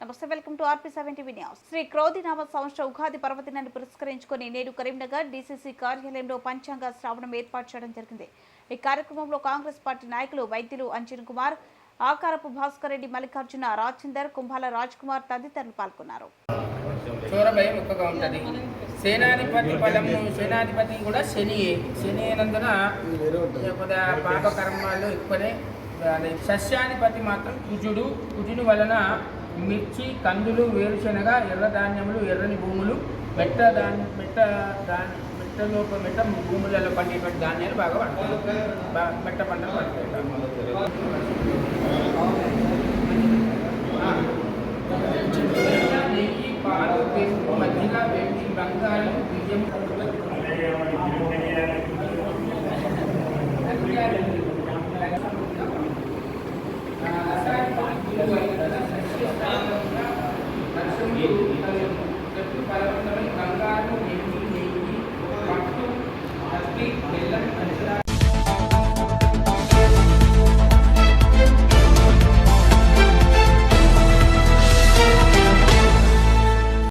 నమస్తే, welcome to RP7 TV news. Shri క్రోధినామ సంవత్సర ఉగాది పర్వదినాన్ని పురస్కరించుకొని నేడు కరీంనగర్ DCC కార్యాలయంలో పంచాంగ శ్రావణం ఏర్పాటు చేయడం జరిగింది. ఈ కార్యక్రమంలో కాంగ్రెస్ పార్టీ నాయకులు వైద్యులు అంజన్ కుమార్, ఆకారపు భాస్కర్ రెడ్డి, మల్లికార్జున, రాజేందర్, కుంభాల రాజ్ కుమార్ తదితరులు పాల్గొన్నారు. చోరభయం ఎక్కువగా ఉంటుంది. సేనాధిపతి బలము, సేనాధిపతి కూడా శని అయినందున పాపకర్మాలు ఎక్కువనే. సస్యాధిపతి మాత్రం కుజుడు వలన మిర్చి, కందులు, వేరుశనగ, ఎర్ర ధాన్యములు, ఎర్రని భూములు, మెట్ట భూములలో పండేటువంటి ధాన్యాలు బాగా పండుతాయి. మెట్ట పంటలు పండుతాయి. నెయ్యి, పాలు, పెరుగు, మజ్జిగ, వెండి, బంగారం, బియ్యం